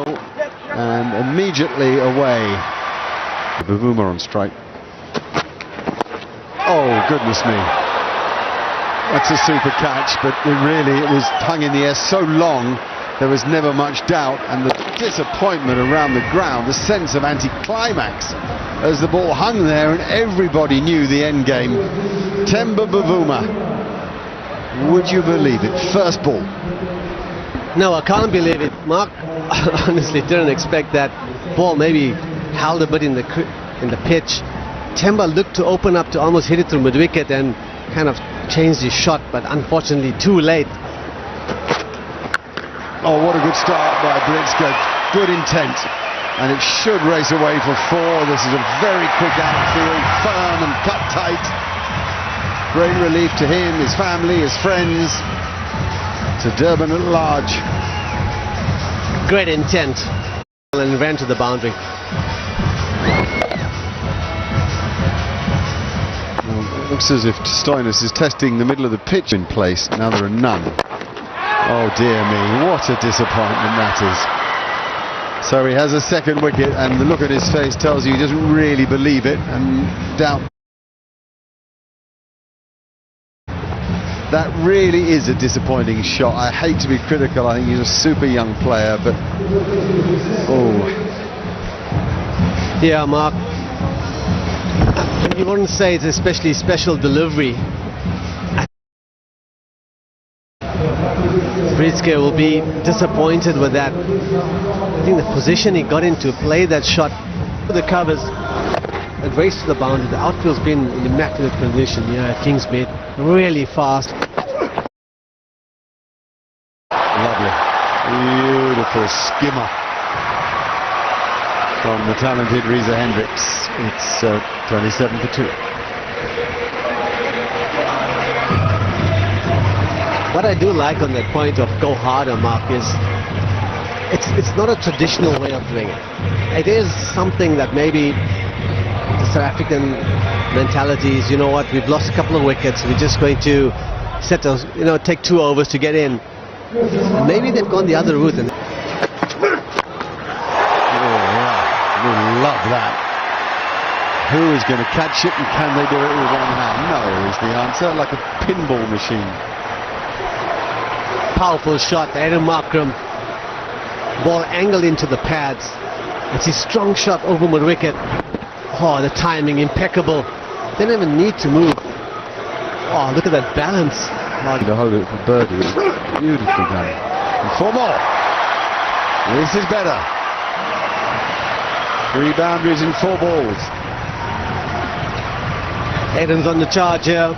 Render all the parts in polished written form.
and immediately away. Bavuma on strike. Oh, goodness me. That's a super catch, but it was hung in the air so long, there was never much doubt, and the disappointment around the ground, the sense of anticlimax as the ball hung there and everybody knew the end game. Temba Bavuma, would you believe it? First ball. No, I can't believe it. Mark honestly didn't expect that ball. Maybe held a bit in the pitch. Temba looked to open up to almost hit it through mid-wicket and kind of changed his shot, but unfortunately too late. Oh, what a good start by Blitzka. Good intent, and it should race away for 4. This is a very quick outfield, firm and cut tight. Great relief to him, his family, his friends, to Durban at large. Great intent, and ran to the boundary. Well, it looks as if Stoinis is testing the middle of the pitch in place. Now there are none. Oh dear me, what a disappointment that is. So he has a second wicket, and the look at his face tells you he doesn't really believe it, and doubt. That really is a disappointing shot. I hate to be critical, I think he's a super young player, but oh. Yeah, Mark, you wouldn't say it's especially special delivery. Blitzka will be disappointed with that. I think the position he got in to play that shot, the covers, it raced to the boundary. The outfield's been in immaculate condition. Yeah, Kingsmead really fast. Lovely, beautiful skimmer from the talented Reza Hendricks. It's 27 for 2. What I do like on that point of go harder, Mark, is it's not a traditional way of doing it. It is something that maybe the South African mentality is, you know what, we've lost a couple of wickets, we're just going to set those, take 2 overs to get in. And maybe they've gone the other route. And oh yeah, we love that. Who is going to catch it, and can they do it with one hand? No is the answer, like a pinball machine. Powerful shot, Aaron Markram. Ball angled into the pads. It's his strong shot over mid-wicket. Oh, the timing impeccable. They don't even need to move. Oh, look at that balance. To hold it for birdie. Beautifully done. And 4 more. This is better. 3 boundaries in 4 balls. Aiden's on the charge here.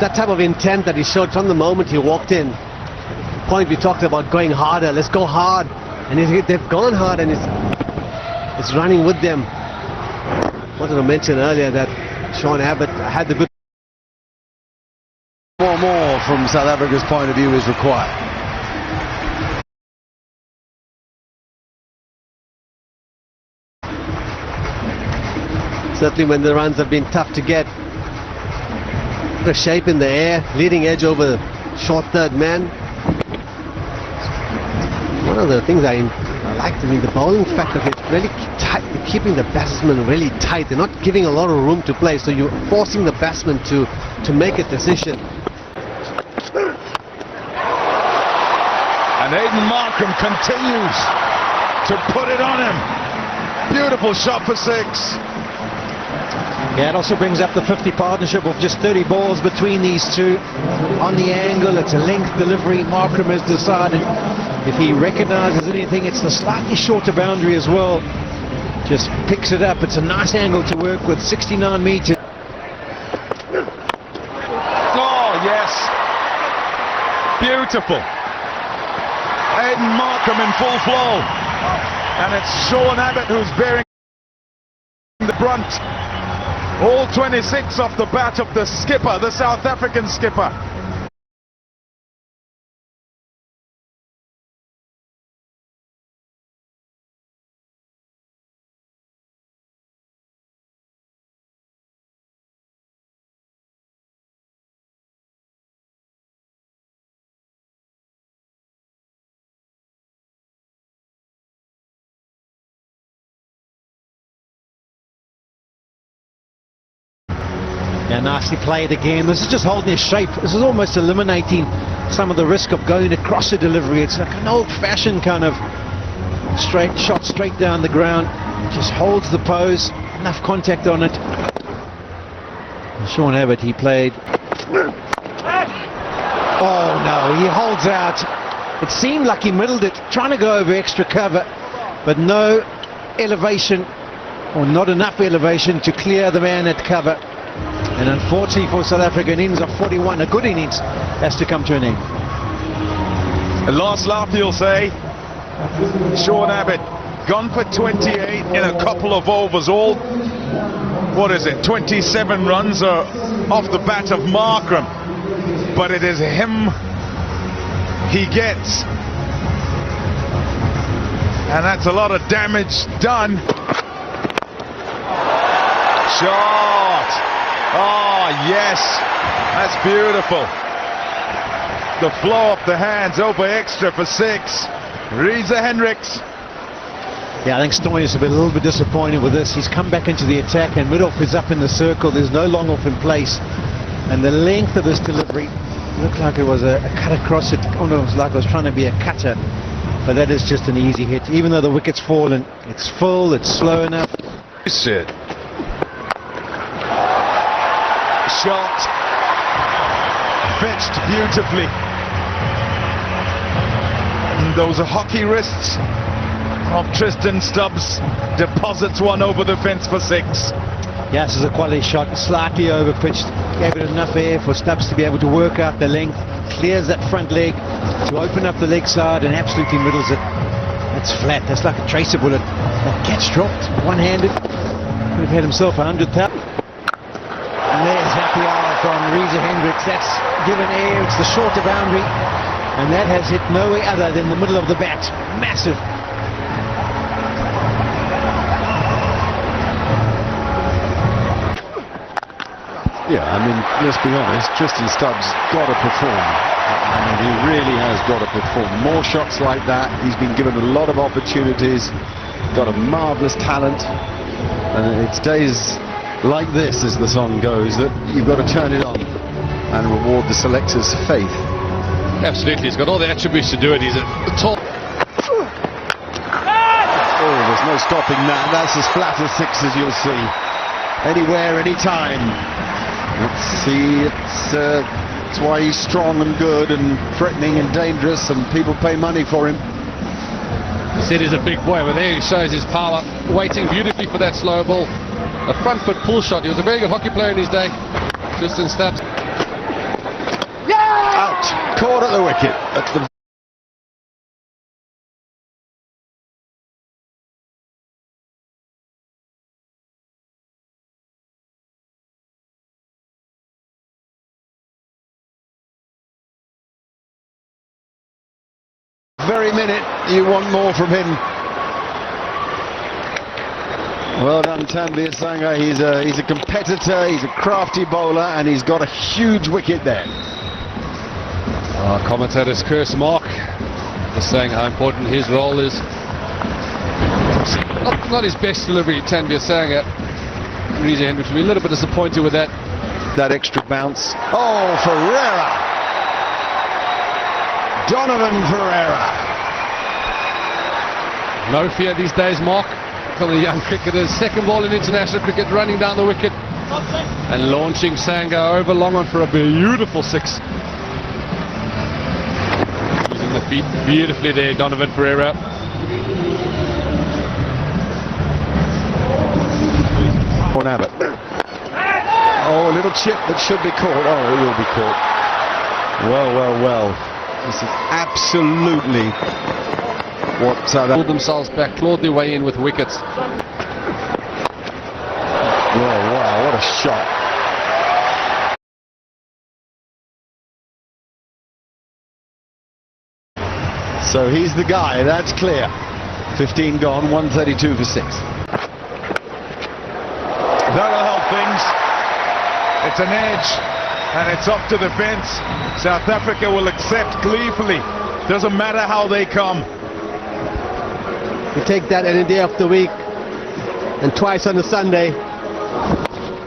That type of intent that he showed from the moment he walked in. Point we talked about going harder. Let's go hard. And they've gone hard, and it's running with them. Wanted to mention earlier that Sean Abbott had the good. More from South Africa's point of view is required. Certainly when the runs have been tough to get. The shape in the air, leading edge over the short third man. One of the things I like to me, the bowling factor is really tight, keeping the batsman really tight. They're not giving a lot of room to play, so you're forcing the batsman to make a decision. And Aiden Markram continues to put it on him. Beautiful shot for 6. Yeah, it also brings up the 50 partnership of just 30 balls between these two. On the angle, it's a length delivery. Markram has decided if he recognizes anything, it's the slightly shorter boundary as well. Just picks it up. It's a nice angle to work with, 69 meters. Oh, yes. Beautiful. Aiden Markram in full flow. And it's Sean Abbott who's bearing the brunt. All 26 off the bat of the skipper, the South African skipper. Yeah, nicely played again. This is just holding his shape. This is almost eliminating some of the risk of going across the delivery. It's like an old-fashioned kind of straight shot straight down the ground. Just holds the pose, enough contact on it. And Sean Abbott, he played. Oh no, he holds out. It seemed like he middled it, trying to go over extra cover, but no elevation, or not enough elevation to clear the man at cover. And unfortunately for South Africa, an innings of 41, a good innings, has to come to an end. A last laugh, you'll say. Sean Abbott, gone for 28 in a couple of overs. All, what is it, 27 runs are off the bat of Markram. But it is him he gets. And that's a lot of damage done. Shot! Oh, yes, that's beautiful. The flow of the hands over extra for 6. Reza Hendricks. Yeah, I think Stoynis has been a little bit disappointed with this. He's come back into the attack and Middleoff is up in the circle. There's no long off in place. And the length of this delivery looked like it was a cut across it. Almost like it was trying to be a cutter. But that is just an easy hit. Even though the wicket's fallen, it's full, it's slow enough. Shit. Shot. Fetched beautifully. And those are hockey wrists of Tristan Stubbs. Deposits one over the fence for 6. Yes, this is a quality shot, slightly over pitched. Gave it enough air for Stubbs to be able to work out the length. Clears that front leg to open up the leg side and absolutely middles it. That's flat, that's like a tracer bullet. That catch dropped, one-handed. Could have had himself 100,000. And there's happy hour from Reza Hendricks. That's given air, it's the shorter boundary. And that has hit nowhere other than the middle of the bat. Massive. Yeah, I mean, let's be honest, Tristan Stubbs got to perform. I mean, he really has got to perform. More shots like that. He's been given a lot of opportunities. Got a marvellous talent. And it's days like this, as the song goes, that you've got to turn it on and reward the selector's faith. Absolutely, he's got all the attributes to do it. He's a tall. Oh, there's no stopping that. That's as flat as 6 as you'll see. Anywhere, anytime. Let's see, it's why he's strong and good and threatening and dangerous, and people pay money for him. He said he's a big boy, but there he shows his power, waiting beautifully for that slow ball. A front foot pull shot. He was a very good hockey player in his day. Tristan Stubbs. Out, caught at the wicket. That's the very minute you want more from him. Well done, Tanveer Sangha. He's a competitor, he's a crafty bowler, and he's got a huge wicket there. Our commentator's curse Mark is saying how important his role is. Not his best delivery, Tanveer Sangha. Reza Hendricks will be a little bit disappointed with that. That extra bounce. Oh, Ferreira! Donovan Ferreira. No fear these days, Mark, from the young cricketers. Second ball in international cricket, running down the wicket and launching Sangha over long on for a beautiful 6. Using the feet beautifully there, Donovan Ferreira. On Abbott. Oh, a little chip that should be caught. Oh, it will be caught. Well, well, well. This is absolutely what South Africa Pulled themselves back, clawed their way in with wickets. Wow, wow, what a shot. So he's the guy, that's clear. 15 gone, 132 for 6. That'll help things. It's an edge, and it's up to the fence. South Africa will accept gleefully. Doesn't matter how they come. You take that any day of the week and twice on a Sunday.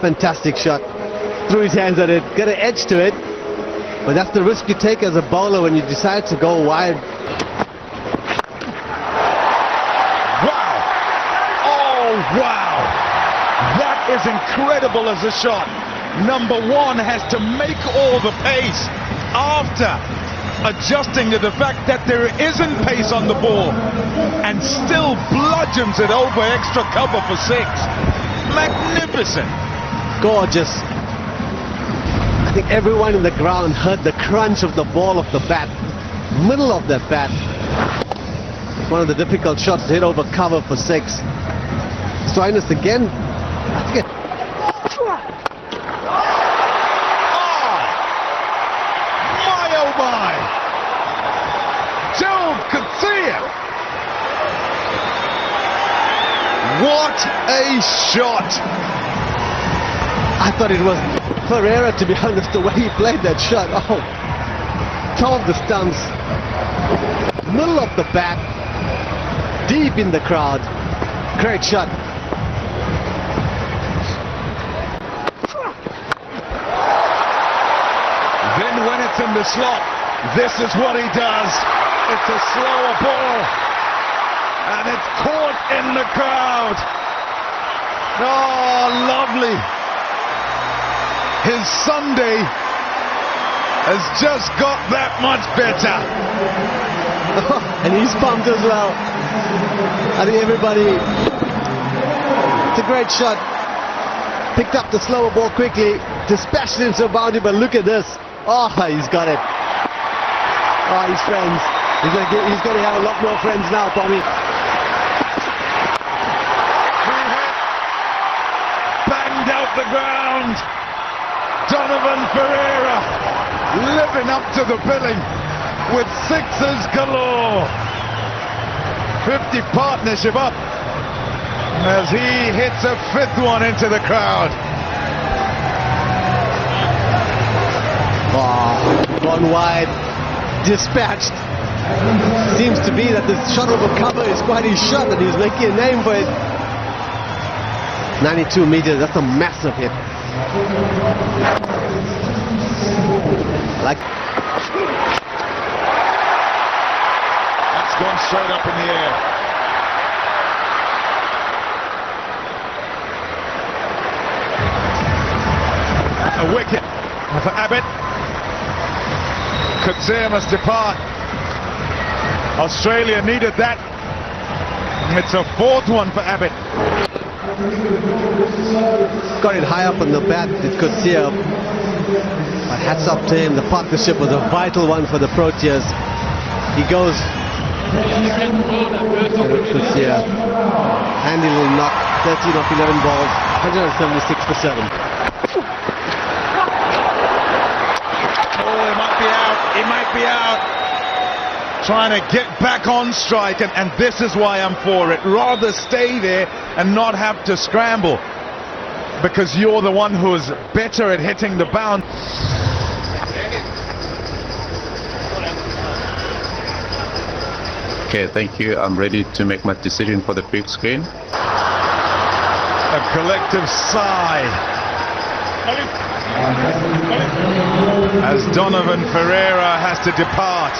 Fantastic shot. threw his hands at it, got an edge to it. But that's the risk you take as a bowler when you decide to go wide. Wow! Oh, wow! That is incredible as a shot. Number one has to make all the pace after adjusting to the fact that there isn't pace on the ball and still bludgeons it over extra cover for 6. Magnificent. Gorgeous. I think everyone in the ground heard the crunch of the ball of the bat, middle of that bat. One of the difficult shots to hit over cover for 6. Stoinis again. I think What a shot! I thought it was Ferreira, to be honest, the way he played that shot. Oh, top of the stumps, middle of the bat, deep in the crowd. Great shot. Then when it's in the slot, this is what he does. It's a slower ball. And it's caught in the crowd. Oh, lovely. His Sunday has just got that much better. And he's pumped as well. I think everybody, it's a great shot. Picked up the slower ball quickly, dispatched himself about it, but look at this. Oh, he's got it. Oh, his friends. He's going to have a lot more friends now, Tommy. Banged out the ground. Donovan Ferreira living up to the billing with 6s galore. 50 partnership up as he hits a 5th one into the crowd. Oh, gone wide, dispatched. Seems to be that the shot over cover is quite his shot and he's making a name for it. 92 meters, that's a massive hit. Like That's gone straight up in the air. A wicket for Abbott. Coetzee must depart. Australia needed that. It's a 4th one for Abbott. got it high up on the bat, it could see up. But hats up to him, the partnership was a vital one for the Proteas. He goes Coetzee, and he will knock 13 of 11 balls, 176 for 7. Oh, he might be out, he might be out. Trying to get back on strike, and this is why I'm for it. Rather stay there and not have to scramble, because you're the one who's better at hitting the bound. Okay, thank you. I'm ready to make my decision for the big screen. A collective sigh as Donovan Ferreira has to depart.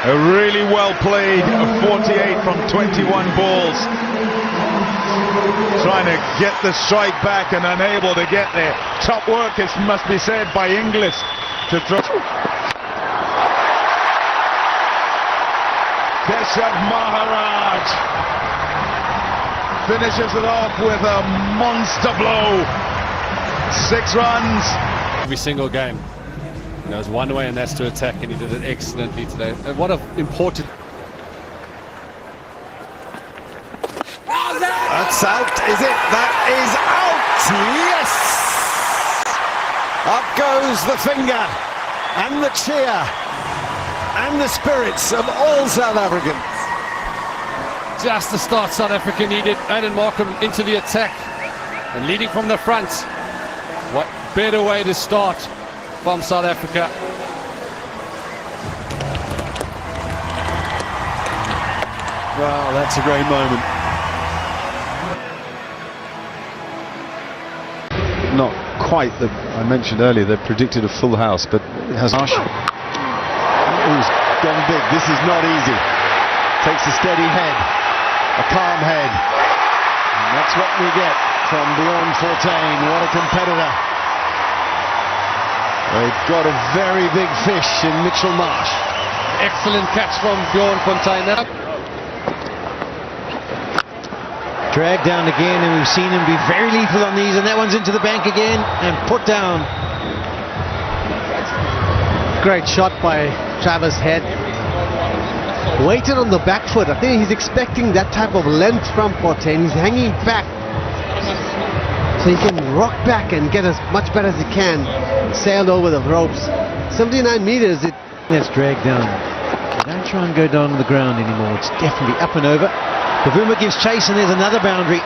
A really well played 48 from 21 balls. Trying to get the strike back and unable to get there. Top work, it must be said, by Inglis to throw. Keshav Maharaj finishes it off with a monster blow. 6 runs. Every single game. You know, there's one way, and that's to attack, and he did it excellently today. And what an important... That's out, is it? That is out! Yes! Up goes the finger, and the cheer, and the spirits of all South Africans. Just the start South Africa needed. Aiden Markham into the attack and leading from the front. What better way to start from South Africa? Wow, that's a great moment. not quite the, I mentioned earlier, they predicted a full house, but it has. Who's gone big. This is not easy. Takes a steady head, a calm head. And that's what we get from Bjorn Fortain. What a competitor. They've got a very big fish in Mitchell Marsh. Excellent catch from Bjorn Fontaine. Dragged down again, and we've seen him be very lethal on these, and that one's into the bank again and put down. Great shot by Travis Head. Waited on the back foot. I think he's expecting that type of length from Fortain. He's hanging back so he can rock back and get as much better as he can. Sailed over the ropes. 79 meters. That's dragged down. Don't try and go down to the ground anymore. It's definitely up and over. Bavuma gives chase, and there's another boundary.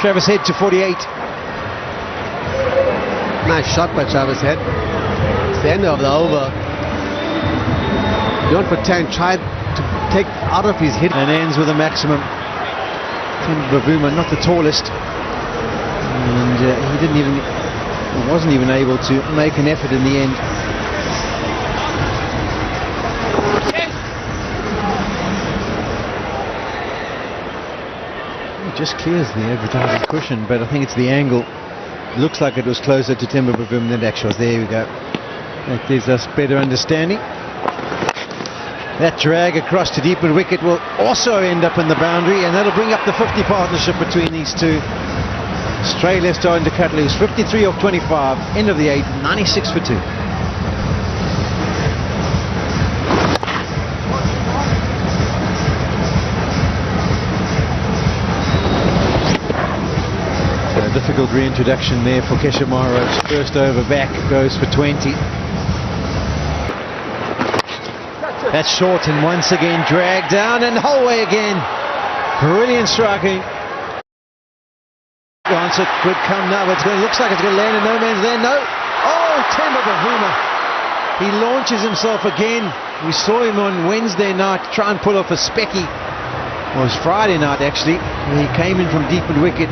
Travis Head to 48. Nice shot by Travis Head. It's the end of the over. Bjorn Fortain tried to take out of his hit. And ends with a maximum. Bavuma, not the tallest. And he wasn't even able to make an effort in the end. Just clears the advertising cushion, but I think it's the angle. Looks like it was closer to Timber Bavuma than it actually was. There we go. That gives us better understanding. That drag across to deep wicket will also end up in the boundary, and that'll bring up the 50 partnership between these two. Australia starting to cut loose. 53 off 25. End of the 8th. 96 for 2. Difficult reintroduction there for Keshimaro's first over back goes for 20. That's short, and once again dragged down and whole way again. Brilliant striking. Answer could come now, but looks like it's going to land in no man's land. No. Oh, Timber Bavuma. He launches himself again. We saw him on Wednesday night try and pull off a specky. Well, it was Friday night actually. He came in from deep wicket.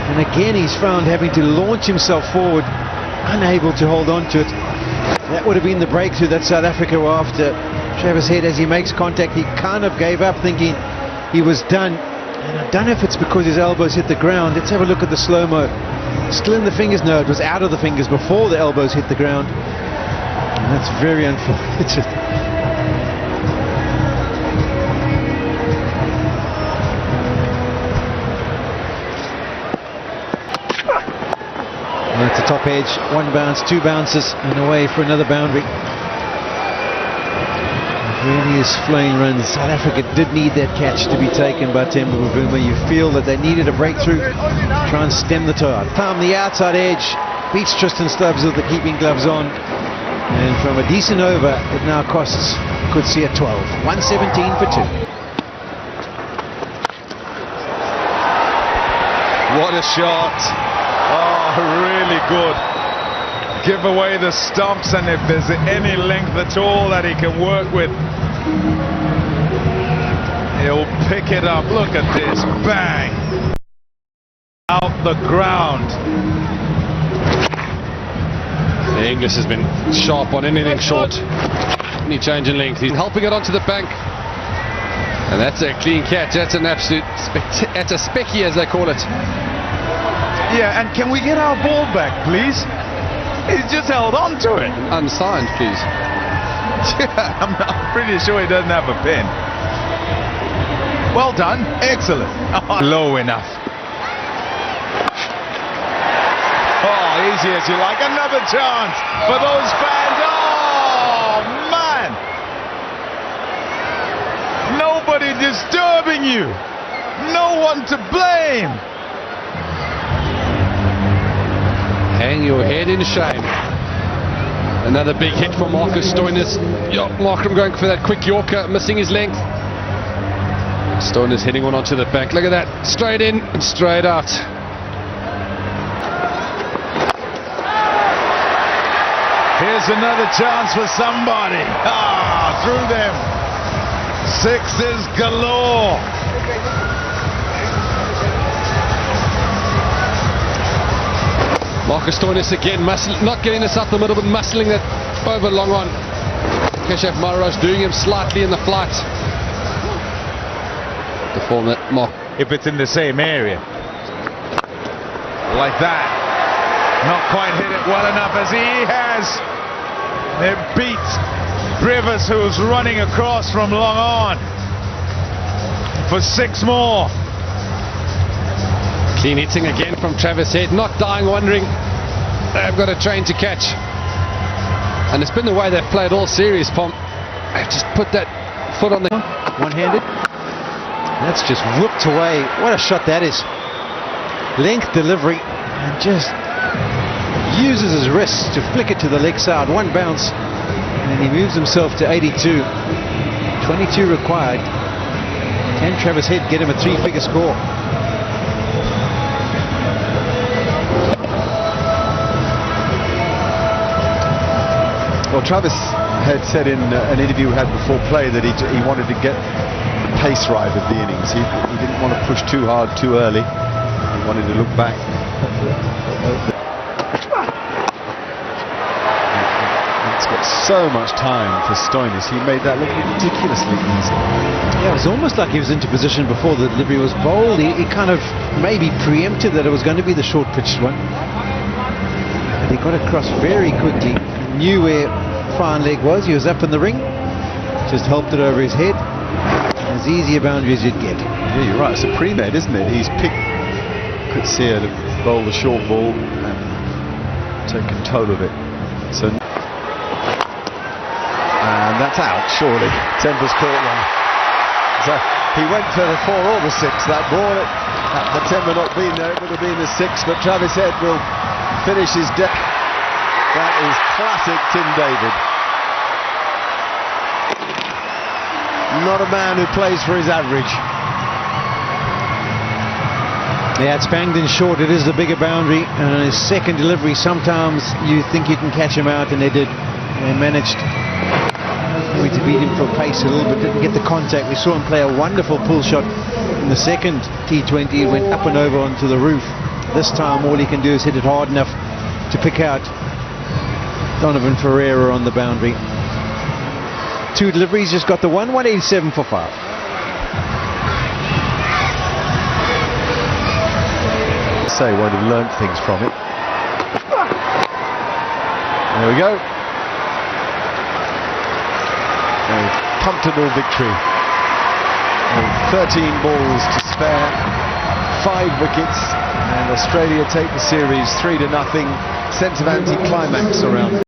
And again he's found having to launch himself forward, unable to hold on to it. That would have been the breakthrough that South Africa were after. Travis Head, as he makes contact, he kind of gave up thinking he was done. And I don't know if it's because his elbows hit the ground. Let's have a look at the slow-mo. Still in the fingers? No, it was out of the fingers before the elbows hit the ground. And that's very unfortunate. And at the top edge, one bounce, two bounces, and away for another boundary. It really is flying runs. South Africa did need that catch to be taken by Timber Bavuma. You feel that they needed a breakthrough, try and stem the tide. Palm the outside edge, beats Tristan Stubbs with the keeping gloves on. And from a decent over, it now costs, could see a 12. 117 for 2. What a shot. Oh, really good. Give away the stumps, and if there's any length at all that he can work with, he'll pick it up. Look at this. Bang. Out the ground. The English has been sharp on anything short. Any change in length. He's helping it onto the bank. And that's a clean catch. That's an absolute that's a specky, as they call it. Yeah, and can we get our ball back, please? He's just held on to it. Unsigned, please. Yeah, I'm pretty sure he doesn't have a pen. Well done. Excellent. Oh, low enough. Oh, easy as you like. Another chance for those fans. Oh, man. Nobody disturbing you. No one to blame. Hang your head in shame. Another big hit from Marcus Stoinis. Markham going for that quick Yorker, missing his length. Stoinis heading one onto the back. Look at that. Straight in and straight out. Here's another chance for somebody. Ah, through them. Sixes galore. Marcus Stoinis again, not getting this up the middle, but muscling it over long on. Keshav Maharaj doing him slightly in the flight. The form that Mark. If it's in the same area. Like that. Not quite hit it well enough as he has. They beat Brivers, who's running across from long on for 6 more. Clean hitting again from Travis Head, not dying wondering they've got a train to catch. And it's been the way they've played all series, Pom. They've just put that foot on the... One-handed. That's just whipped away. What a shot that is. Length delivery, and just uses his wrist to flick it to the leg side. One bounce, and he moves himself to 82. 22 required. Can Travis Head get him a 3-figure score? Well, Travis had said in an interview we had before play that he wanted to get the pace right of the innings. He didn't want to push too hard too early. He wanted to look back. It's got so much time for Stoinis. He made that look ridiculously easy. Yeah, it was almost like he was into position before the delivery was bowled. He kind of maybe preempted that it was going to be the short pitched one. But he got across very quickly. Knew where fine leg was. He was up in the ring. Just helped it over his head. As easy a boundary as you'd get. Yeah, you're right. It's a pre-med, isn't it? He's picked Kutsia to bowl the short ball and take control of it. So, and that's out, surely. Temple's caught one. So he went for the 4 or the 6. That ball, had the Temple not been there, it would have been the 6. But Travis Head will finish his day. That is classic Tim David. Not a man who plays for his average. Yeah, it's banged in short. It is the bigger boundary, and his second delivery, sometimes you think you can catch him out, and they did. They managed to beat him for pace a little bit, didn't get the contact. We saw him play a wonderful pull shot in the second T20. He went up and over onto the roof. This time all he can do is hit it hard enough to pick out Donovan Ferreira on the boundary. 2 deliveries, just got the 187 for 5. Say won't have learnt things from it. There we go. A comfortable victory. 13 balls to spare, 5 wickets, and Australia take the series 3-0. Sense of anti-climax around.